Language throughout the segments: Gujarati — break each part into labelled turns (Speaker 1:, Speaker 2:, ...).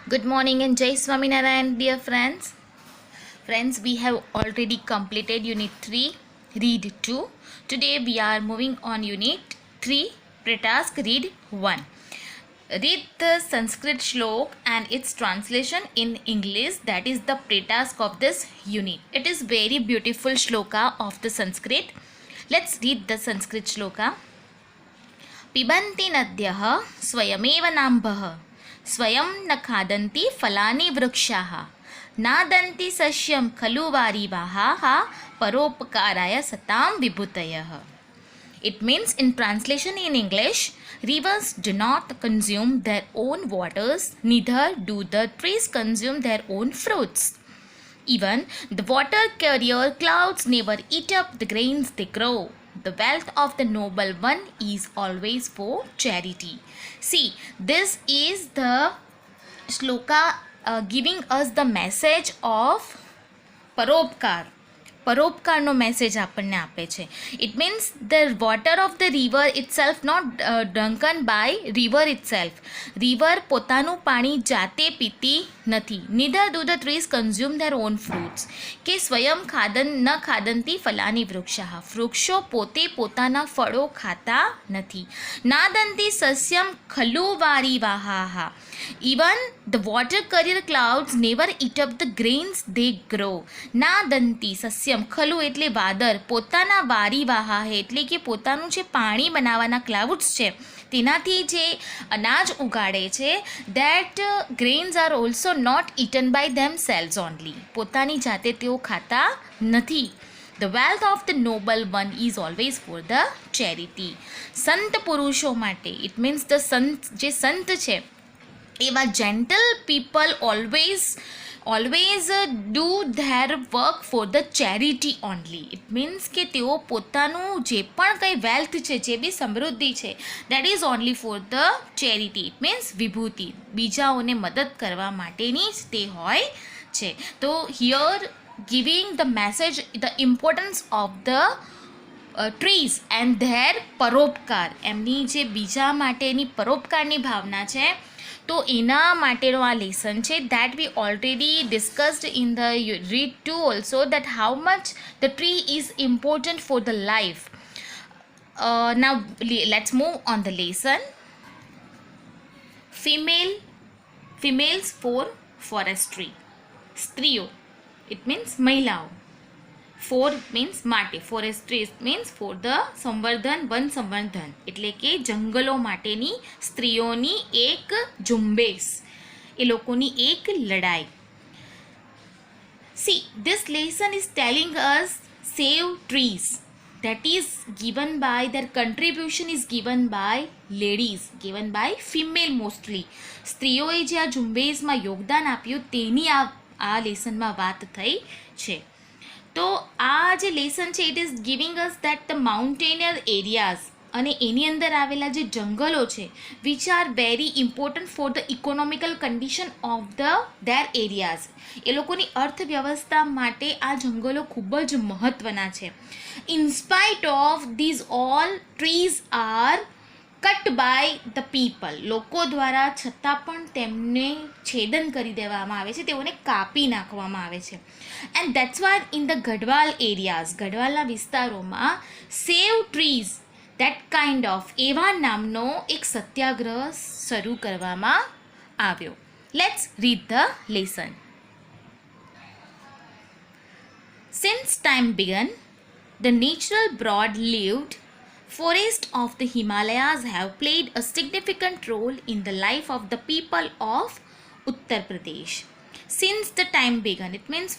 Speaker 1: Good morning and Jai Swaminarayan, dear friends. Friends, we have already completed Unit 3, Read 2. Today we are moving on Unit 3, Pretask, Read 1. Read the Sanskrit shlok and its translation in English. That is the Pretask of this unit. It is very beautiful shloka of the Sanskrit. Let's read the Sanskrit shloka. पिबन्ति नद्यः स्वयमेव नाम्भः स्वयं न खादन्ति फलानि वृक्षाः नादन्ति सस्यं खलु वारिवाहाः परोपकाराय सतां विभूतयः. It means, in translation in English, rivers do not consume their own waters, neither do the trees consume their own fruits. Even the water carrier clouds never eat up the grains they grow. The wealth of the noble one is always for charity. See, this is the shloka giving us the message of પરોપકાર. પરોપકારનો મેસેજ આપણને આપે છે. It means the water of the river itself not drunken by river itself. River પોતાનું પાણી જાતે પીતી નથી. Neither do the trees consume their own fruits. કે સ્વયં ન ખાદંતી ફલાની વૃક્ષાઃ. વૃક્ષો પોતે પોતાના ફળો ખાતા નથી. નાદંતી સસ્યમ ખલુ વારિવાહાઃ. Even the water carrier clouds never eat up the grains they grow. નાદંતી સસ્યમ ખલુ એટલે વાદર. પોતાના વારીવાહા એટલે કે પોતાનું જે પાણી બનાવવાના ક્લાઉડ્સ છે તેનાથી જે અનાજ ઉગાડે છે, that grains are also not eaten by themselves only. પોતાની જાતે તેઓ ખાતા નથી. The wealth of the noble one is always for the charity. સંત પુરુષો માટે, it means the સંત જે સંત છે એવા gentle people always do their work four the charity only. It means કે તેઓ પોતાનું જે પણ કંઈ વેલ્થ છે, જે બી સમૃદ્ધિ છે, that is only for the charity. It means વિભૂતિ, બીજાઓને મદદ કરવા માટેની જ તે હોય છે. તો here giving the message the importance of the trees and their પરોપકાર. એમની જે બીજા માટેની પરોપકારની ભાવના છે, તો એના માટેનો આ લેસન છે. That we already discussed in the read 2 also, that how much the tree is important for the life. Now let's move on the lesson. Females for forestry. સ્ત્રીઓ, ઇટ મીન્સ મહિલાઓ. ફોર મીન્સ માટે, ફોરેસ્ટ્રી મીન્સ ફોર ધ સંવર્ધન, વન સંવર્ધન એટલે કે જંગલો માટેની સ્ત્રીઓની એક ઝુંબેશ, એ લોકોની એક લડાઈ. C, this lesson is telling us save trees. that is given by, their contribution is given by ladies, given by female mostly. સ્ત્રીઓએ જે આ ઝુંબેશમાં યોગદાન આપ્યું તેની આ લેસનમાં વાત થઈ છે. તો આ જે લેસન છે, it is giving us that the mountaineer areas અને એની અંદર આવેલા જે જંગલો છે, which are very important for the economical condition of their areas. એ લોકોની અર્થવ્યવસ્થા માટે આ જંગલો ખૂબ જ મહત્ત્વના છે. In spite of these all trees are cut by the people. લોકો દ્વારા છતાં પણ તેમને છેદન કરી દેવામાં આવે છે, તેઓને કાપી નાખવામાં આવે છે. And that's why in the Garhwal areas, ગઢવાલના વિસ્તારોમાં save trees that kind of, એવા નામનો એક સત્યાગ્રહ શરૂ કરવામાં આવ્યો. Let's read the lesson. Since time began the natural broad-lived forests of the Himalayas have played a significant role in the life of the people of Uttar Pradesh. Since the time began, it means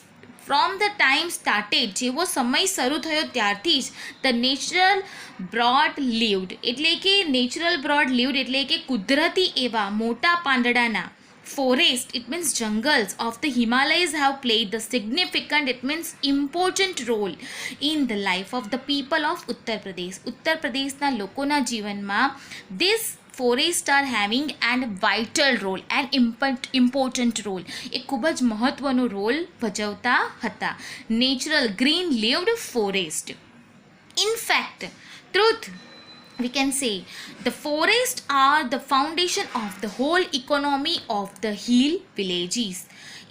Speaker 1: from the time started, જેવો સમય શરૂ થયો ત્યારથી જ the natural broad-lived એટલે કે એટલે કે કુદરતી એવા મોટા પાંદડાના forest, it means jungles of the Himalayas have played the significant, it means important role in the life of the people of Uttar Pradesh. Uttar Pradeshના લોકોના જીવનમાં this forest are having an vital role, an important role. એ ખૂબ જ મહત્વનો રોલ ભજવતા હતા. Natural green lived forest. In fact, truth we can say the forests are the foundation of the whole economy of the hill villages.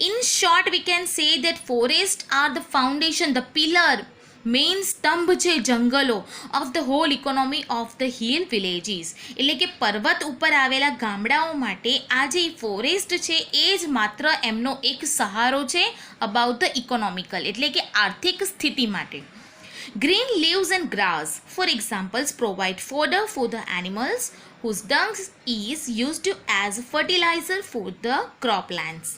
Speaker 1: In short, we can say that forests are the foundation, the pillar, main સ્તંભ છે જંગલો of the whole economy of the hill villages. એટલે કે પર્વત ઉપર આવેલા ગામડાઓ માટે આ જે ફોરેસ્ટ છે એ જ માત્ર એમનો એક સહારો છે અબાઉટ ધ ઇકોનોમિકલ, એટલે કે આર્થિક સ્થિતિ માટે. Green leaves and grass, for examples, provide fodder for the animals whose dung is used as fertilizer for the croplands.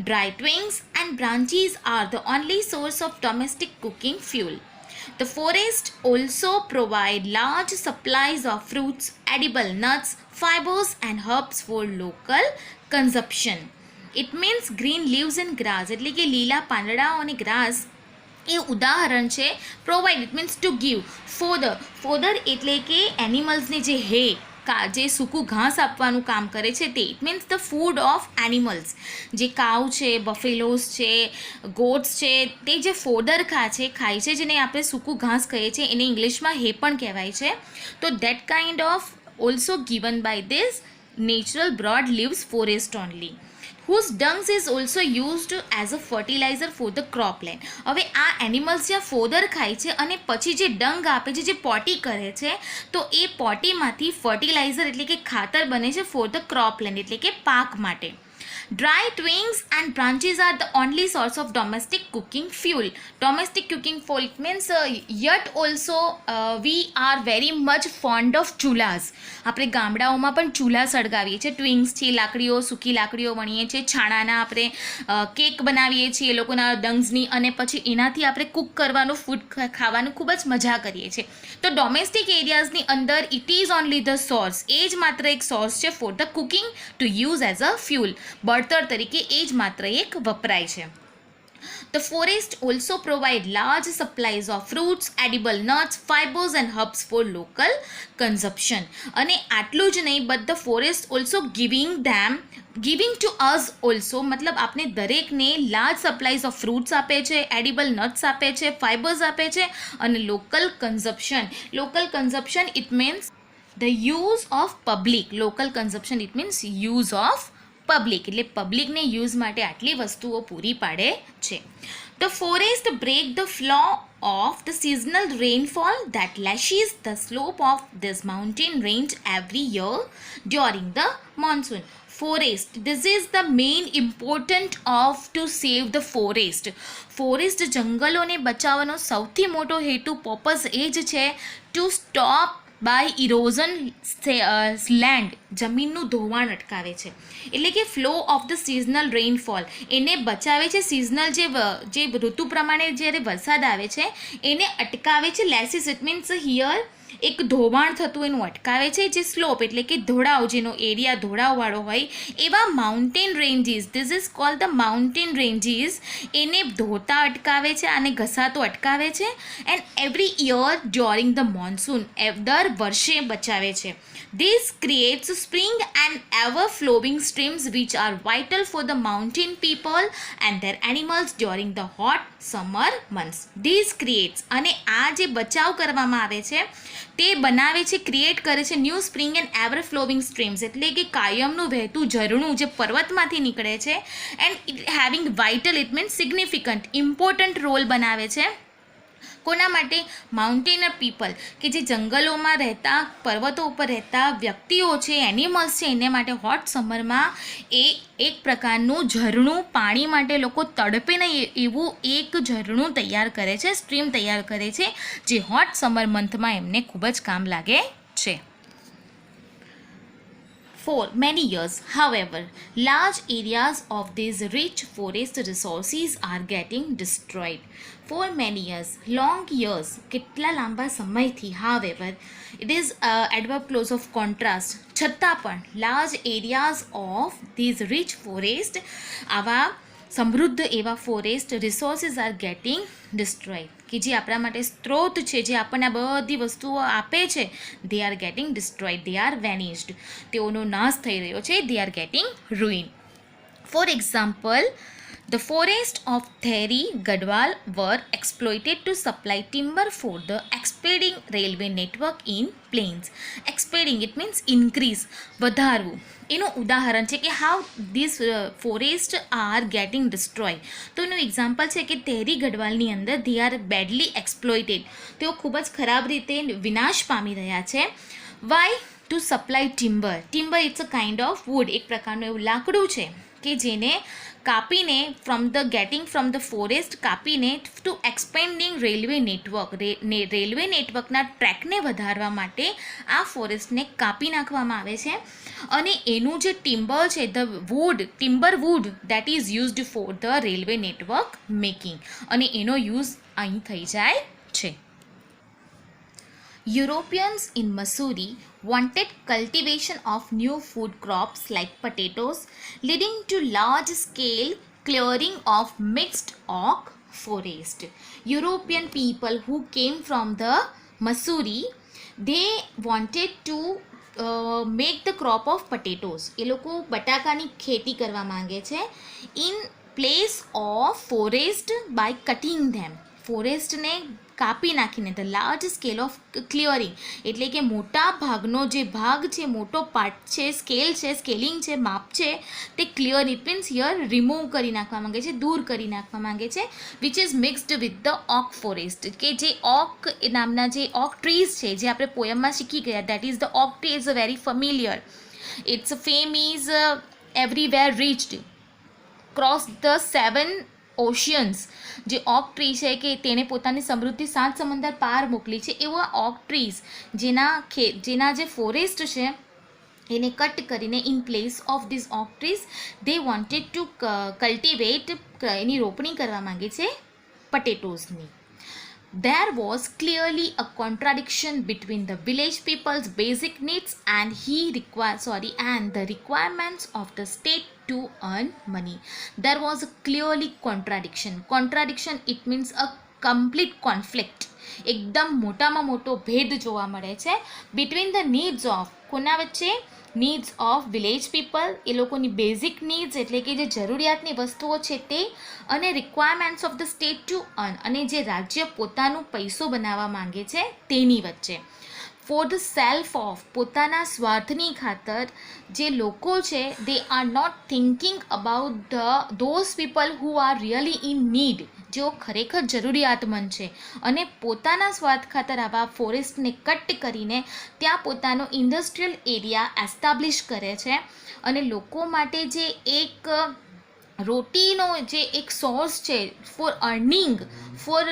Speaker 1: Dry twigs and branches are the only source of domestic cooking fuel. The forest also provide large supplies of fruits, edible nuts, fibers and herbs for local consumption. It means green leaves and grass એટલે કે લીલા પાંદડાઓ અને ગ્રાસ એ ઉદાહરણ છે. Provide it means to give. Fodder એટલે કે એનિમલ્સને જે જે સૂકું ઘાસ આપવાનું કામ કરે છે તે. It means the food of animals. જે કાઉ છે, બફેલોસ છે, ગોટ્સ છે, તે જે ફોડર ખાય છે જેને આપણે સૂકું ઘાસ કહીએ છીએ, એને ઇંગ્લિશમાં હે પણ કહેવાય છે. તો that kind of also given by this natural broad leaves forest only, whose dung is also used as a fertilizer for the cropland. હવે આ એનિમલ્સ જ્યાં ફોદર ખાય છે અને પછી જે ડંગ આપે છે, જે પોટી કરે છે, તો એ પોટીમાંથી ફર્ટિલાઇઝર એટલે કે ખાતર બને છે ફોર ધ ક્રોપલેન્ડ એટલે કે પાક માટે. Dry twigs and branches are the only source of domestic cooking fuel. Domestic cooking fuel, it means yet also we are very much fond of ચૂલાસ. આપણે ગામડાઓમાં પણ ચૂલા સળગાવીએ છીએ. ટ્વિંગ્સથી લાકડીઓ, સૂકી લાકડીઓ વણીએ છીએ, છાણાના આપણે કેક બનાવીએ છીએ એ લોકોના ડંગ્સની, અને પછી એનાથી આપણે કૂક કરવાનું, ફૂડ ખાવાનું ખૂબ જ મજા કરીએ છીએ. તો ડોમેસ્ટિક એરિયાઝની અંદર it is only the source, એ જ માત્ર એક સોર્સ છે for the cooking to use as a fuel. બળતર તરીકે એ જ માત્ર એક વપરાય છે. The forest also provide large supplies of fruits, edible nuts, fibers and herbs for local consumption. અને આટલું જ નહીં, but the forest also giving to us also, મતલબ આપણે દરેકને લાર્જ સપ્લાઈઝ ઓફ ફ્રૂટ્સ આપે છે, એડિબલ નટ્સ આપે છે, ફાઇબર્સ આપે છે, અને local consumption it means the use of public. Local consumption it means use of public, એટલે પબ્લિકને યુઝ માટે આટલી વસ્તુઓ પૂરી પાડે છે. The forest break the flow of the seasonal rainfall that lashes the slope of this mountain range every year during the monsoon. Forest, this is the main important of to save the forest. Forest જંગલોને બચાવવાનો સૌથી મોટો હેતુ, પર્પસ એ જ છે to stop by erosion land, જમીનનું ધોવાણ અટકાવે છે. એટલે કે flow of the seasonal rainfall એને બચાવે છે. સિઝનલ જે ઋતુ પ્રમાણે જ્યારે વરસાદ આવે છે એને અટકાવે છે. લેસિસ ઇટ મીન્સ હિયર એક ધોવાણ થતું એનું અટકાવે છે. જે સ્લોપ એટલે કે ધોળાવ, જેનો એરિયા ધોળાવવાળો હોય એવા mountain ranges, this is called the mountain ranges, એને ધોતા અટકાવે છે અને ઘસાતો અટકાવે છે. And every year during the monsoon, દર વર્ષે બચાવે છે. This creates spring and ever-flowing streams which are vital for the mountain people and their animals during the hot summer months. This creates, અને આ જે બચાવ કરવામાં આવે છે તે બનાવે છે, ક્રિએટ કરે છે new spring and ever flowing streams, એટલે કે કાયમનું વહેતું ઝરણું જે પર્વતમાંથી નીકળે છે. And it having vital it means significant, important role બનાવે છે. કોના માટે? માઉન્ટેનર પીપલ, કે જે જંગલોમાં રહેતા, પર્વતો ઉપર રહેતા વ્યક્તિઓ છે, એનિમલ્સ છે, એને માટે હોટ સમરમાં એ એક પ્રકારનું ઝરણું, પાણી માટે લોકો તડપે નહીં એવું એક ઝરણું તૈયાર કરે છે, સ્ટ્રીમ તૈયાર કરે છે, જે હોટ સમર મંથમાં એમને ખૂબ જ કામ લાગે છે. For many years, however, large areas of these rich forest resources are getting destroyed. For many years, long years, કેટલા લાંબા સમયથી, however, it is adverb clause of contrast, છતાં પણ large areas of these rich forest, આવા સમૃદ્ધ એવા ફોરેસ્ટ રિસોર્સિસ આર ગેટિંગ ડિસ્ટ્રોયડ, કે જે આપણા માટે સ્ત્રોત છે, જે આપણને બધી વસ્તુઓ આપે છે, they are getting destroyed, they are vanished, તેઓનો નાશ થઈ રહ્યો છે, they are getting ruin. For example, The forests of Theri Gadwal were exploited to supply timber for the expanding railway network in plains. Expanding, it means increase, વધારવું. એનું ઉદાહરણ છે કે how this forest are getting destroy. તો એનું એક્ઝામ્પલ છે કે તેરી ગઢવાલની અંદર ધે આર બેડલી એક્સપ્લોઇટેડ. તેઓ ખૂબ જ ખરાબ રીતે વિનાશ પામી રહ્યા છે. Why? To supply timber. Timber it's a kind of wood, એક પ્રકારનું એવું લાકડું છે કે જેને કાપીને ફ્રોમ ધ ફોરેસ્ટ કાપીને to expanding railway network, railway નેટવર્કના ટ્રેકને વધારવા માટે આ ફોરેસ્ટને કાપી નાખવામાં આવે છે. અને એનું જે ટિમ્બર છે, timber wood that is used for the railway network making, અને એનો યુઝ અહીં થઈ જાય છે. Europeans in Missouri wanted cultivation of new food crops like potatoes, leading to large-scale clearing of mixed oak forest. European people who came from the Missouri, they wanted to make the crop of potatoes. એ લોકો બટાકાની ખેતી કરવા માંગે છે in place of forest by cutting them. ફોરેસ્ટને કાપી નાખીને the large scale of clearing, એટલે કે મોટા ભાગનો જે ભાગ છે, મોટો પાર્ટ છે, સ્કેલ છે, સ્કેલિંગ છે, માપ છે, તે clear, it means here remove કરી નાખવા માંગે છે, દૂર કરી નાખવા માંગે છે, which is mixed with the oak forest. કે જે ઓક નામના જે ઓક ટ્રીઝ છે, જે આપણે પોયમમાં શીખી ગયા, that is the oak tree is a very familiar. Its fame is everywhere reached cross the 7 oceans. જે ઓક ટ્રી છે કે તેણે પોતાની સમૃદ્ધિ 7 સમંદર પાર મોકલી છે, એવા ઓક ટ્રીઝ જેના જે ફોરેસ્ટ છે એને કટ કરીને in place of this oak trees they wanted to cultivate, એની રોપણી કરવા માંગે છે પટેટોઝની. There was clearly a contradiction between the village people's basic needs and the requirements of the state to earn money. There was a clearly contradiction. Contradiction, it means a complete conflict. એકદમ મોટામાં મોટો ભેદ જોવા મળે છે બિટવીન ધ નીડ્સ ઓફ, કોના વચ્ચે? નીડ્સ ઓફ વિલેજ પીપલ, એ લોકોની બેઝિક નીડ્સ એટલે કે જે જરૂરિયાતની વસ્તુઓ છે તે, અને requirements of the state to earn, અને જે રાજ્ય પોતાનું પૈસો બનાવવા માંગે છે તેની વચ્ચે. ફોર ધ સેલ્ફ ઓફ, પોતાના સ્વાર્થની ખાતર જે લોકો છે they are not thinking about those people who are really in need, જેઓ ખરેખર જરૂરિયાતમંદ છે, અને પોતાના સ્વાર્થ ખાતર આવા ફોરેસ્ટને કટ કરીને ત્યાં પોતાનો ઇન્ડસ્ટ્રીયલ એરિયા એસ્ટાબ્લિશ કરે છે. અને લોકો માટે જે એક રોટીનો જે એક સોર્સ છે for earning, for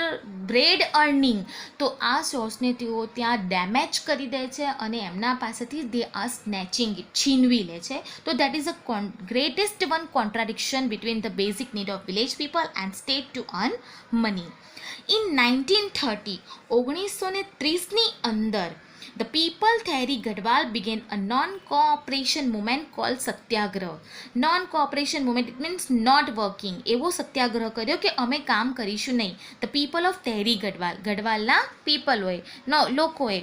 Speaker 1: bread earning, તો આ સોર્સને તેઓ ત્યાં ડેમેજ કરી દે છે અને એમના પાસેથી દે આર સ્નેચિંગ ઇટ, છીનવી લે છે. તો that is a greatest one contradiction between the basic need of village people and state to earn money. In 1930, 1930ની અંદર the people Theri Gadwal began a non-cooperation movement called Satyagraha. Non-cooperation movement, it means not working. એવો સત્યાગ્રહ કર્યો કે અમે કામ કરીશું નહીં. The people of Theri Gadwal, ગઢવાલના પીપલોએ, લોકોએ,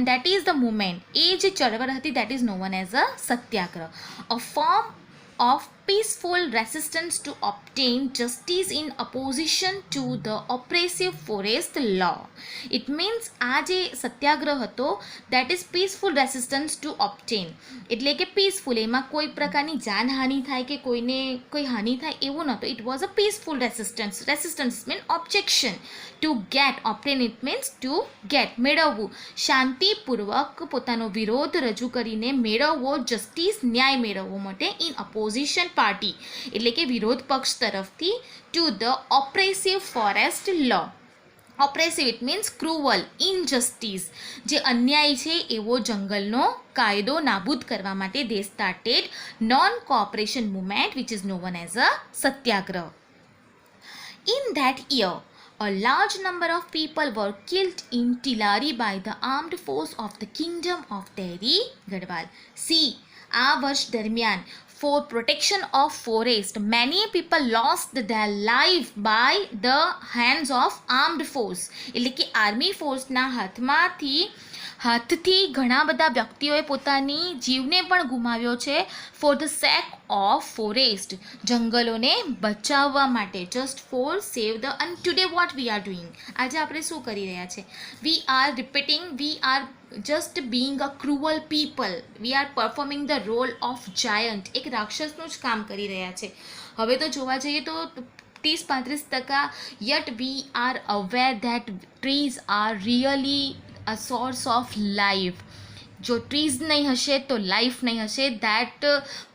Speaker 1: that is the movement. એ જે ચળવળ હતી that is known as a Satyagraha. A form of peaceful resistance to obtain justice in opposition to the oppressive forest law. It means આ જે સત્યાગ્રહ હતો that is peaceful resistance to obtain, એટલે કે પીસફુલ, એમાં કોઈ પ્રકારની જાનહાનિ થાય કે કોઈને કોઈ હાનિ થાય એવું નહોતું. It was a peaceful resistance. Resistance mean objection. To get, obtain it means to get, મેળવવું, શાંતિપૂર્વક પોતાનો વિરોધ રજૂ કરીને મેળવવો, જસ્ટિસ, ન્યાય મેળવવો માટે ઇન અપોઝિશન પાર્ટી, એટલે કે વિરોધ પક્ષ તરફથી, to the oppressive forest law. Oppressive it means cruel, injustice, જે અન્યાય છે એવો જંગલનો કાયદો નાબૂદ કરવા માટે they started non cooperation movement which is known as a satyagraha. In that year, a large number of people were killed in Tilari by the armed force of the kingdom of Theri Gadwal. See, આ વર્ષ દરમિયાન for protection of forest, many people lost their life by the hands of armed force, એટલે કે આર્મી ફોર્સના હાથમાંથી હાથથી ઘણા બધા વ્યક્તિઓએ પોતાની જીવને પણ ગુમાવ્યો છે for the sake of forest, જંગલોને બચાવવા માટે, just for save the. And today what we are doing, આજે આપણે શું કરી રહ્યા છે? We are repeating, we are just being a cruel people, we are performing the role of giant, એક રાક્ષસનું જ કામ કરી રહ્યા છે. હવે તો જોવા જઈએ તો 30-35%, yet we are aware that trees are really a source of life. જો ટ્રીઝ નહીં હશે તો લાઈફ નહીં હશે. That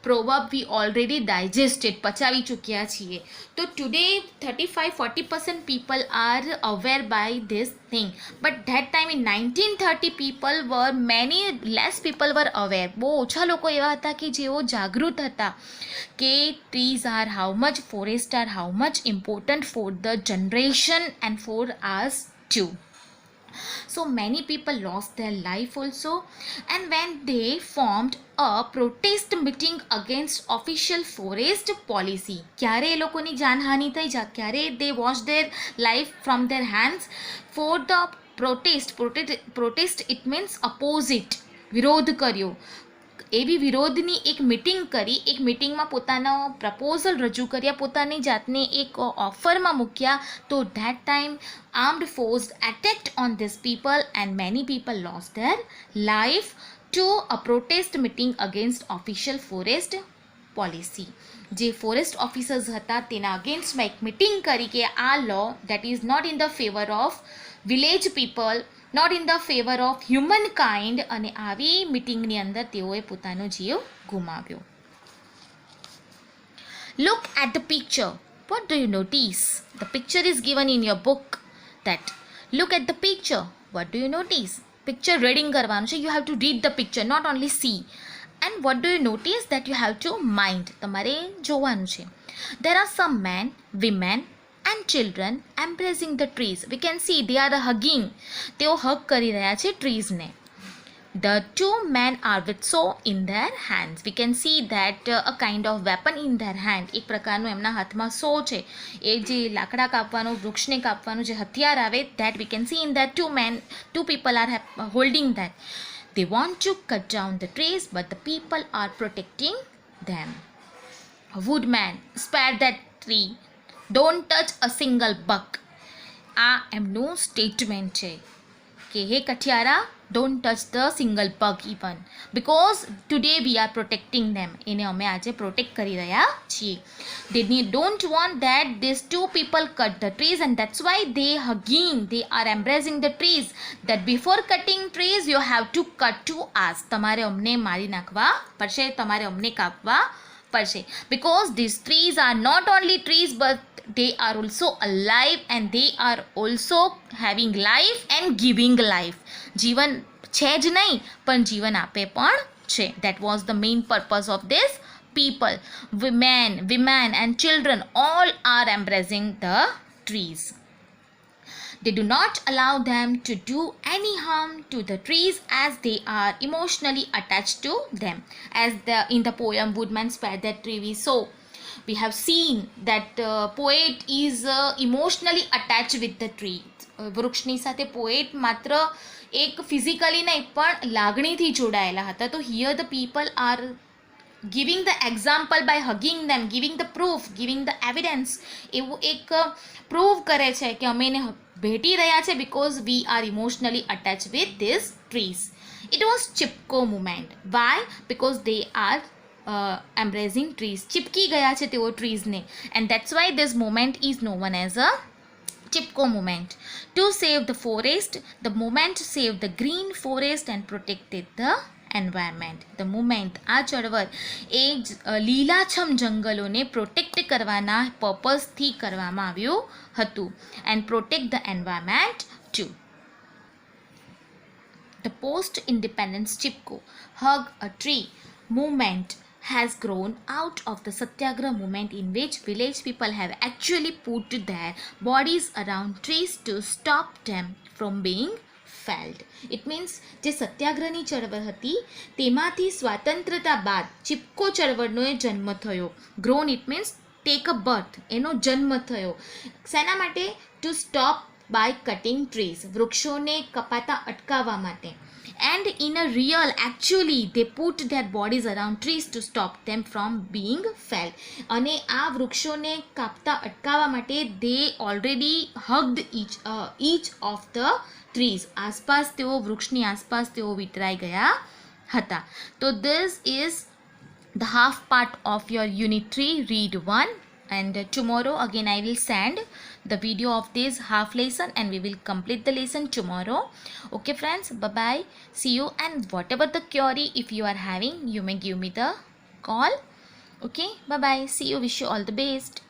Speaker 1: proverb we already digested, પચાવી ચૂક્યા છીએ. તો today 35-40% people are aware by this thing, but that time in 1930 people were many less people were aware. બહુ ઓછા લોકો એવા હતા કે જેઓ જાગૃત હતા કે trees are how much, forest are how much important for the generation and for us too. So many people lost their life also, and when they formed a protest meeting against official forest policy, ક્યારે એ લોકોની જાનહાનિ થઈ જા, ક્યારે they lost their life from their hands for the protest it means opposite, વિરોધ કર્યો. એવી વિરોધની એક મિટિંગ કરી, એક મિટિંગમાં પોતાનો પ્રપોઝલ રજૂ કર્યા, પોતાની જાતને એક ઓફરમાં મૂક્યા. તો that time armed force attacked on this people and many people lost their life to a protest meeting against official forest policy. જે ફોરેસ્ટ ઓફિસર્સ હતા તેના અગેન્સ્ટમાં એક મિટિંગ કરી કે આ law that is not in the favour of village people, not in the favour of human kind. અને આવી મિટિંગની અંદર તેઓએ પોતાનો જીવ ગુમાવ્યો. Look at the picture. What do you notice? The picture is given in your book. That look at the picture. What do you notice? Picture reading કરવાનું છે. You have to read the picture, not only see. And what do you notice? That you have to mind. તમારે જોવાનું છે. There are some men, women and children embracing the trees. We can see they are hugging. તેઓ હગ કરી રહ્યા છે ટ્રીઝને. The two men are with saw in their hands. We can see that a kind of weapon in their hand. એક પ્રકારનું એમના હાથમાં સો છે. એ જે લાકડા કાપવાનું, વૃક્ષને કાપવાનું જે હથિયાર આવે, that we can see in that two people are holding that. They want to cut down the trees, but the people are protecting them. A woodman, spare that tree. Don't touch a single buck. આ એમનું સ્ટેટમેન્ટ છે કે હે કઠિયારા, don't touch the single bug even, because today we are protecting them. એને અમે આજે પ્રોટેક્ટ કરી રહ્યા છીએ. They don't want that this to people cut the trees and that's why they hugging, they are embracing the trees. That before cutting trees you have to cut to us. તમારે અમને મારી નાખવા પડશે, તમારે અમને કાપવા પડશે. Because this trees are not only trees but they are also alive and they are also having life and giving life. જીવન છે જ નહીં પણ જીવન આપે પણ છે. That was the main purpose of this people. Women and children all are embracing the trees. They do not allow them to do any harm to the trees as they are emotionally attached to them. As in the poem Woodman Spare That Tree we saw, we have seen that poet is emotionally attached with the tree. વૃક્ષની સાથે પોએટ માત્ર એક ફિઝિકલી નહીં પણ લાગણીથી જોડાયેલા હતા. તો here the people are giving the example by hugging them, giving the proof, giving the evidence. એવું એક પ્રૂવ કરે છે કે અમે એને ભેટી રહ્યા છે because we are emotionally attached with these trees. It was Chipko movement. Why? Because they are embracing trees. ચિપકી ગયા છે તેઓ ટ્રીઝને. And that's why this movement is known as a Chipko movement. To save the forest, the movement saved the green forest and protected the environment. The movement, આ ચળવળ એ લીલાછમ જંગલોને પ્રોટેક્ટ કરવાના પર્પઝથી કરવામાં આવ્યું હતું. And protect the environment too. The post-independence Chipko hug a tree movement has grown out of the Satyagraha movement, in which village people have actually put their bodies around trees to stop them from being felled. It means જે સત્યાગ્રહની ચળવળ હતી તેમાંથી સ્વાતંત્રતા બાદ ચિપકો ચળવળનો જન્મ થયો. Grown it means take a birth, એનો જન્મ થયો. શેના માટે? To stop by cutting trees, વૃક્ષોને કપાતા અટકાવવા માટે. And in a real, actually they put their bodies around trees to stop them from being felled. અને આ વૃક્ષોને કાપતા અટકાવવા માટે they already hugged each of the trees. આસપાસ તેઓ વૃક્ષની આસપાસ તેઓ વિતરાઈ ગયા હતા. તો this is the half part of your unit 3 read 1, and tomorrow again I will send the video of this half lesson and we will complete the lesson tomorrow. Okay friends, bye bye, see you, and whatever the query if you are having, you may give me the call. Okay, bye bye, see you, wish you all the best.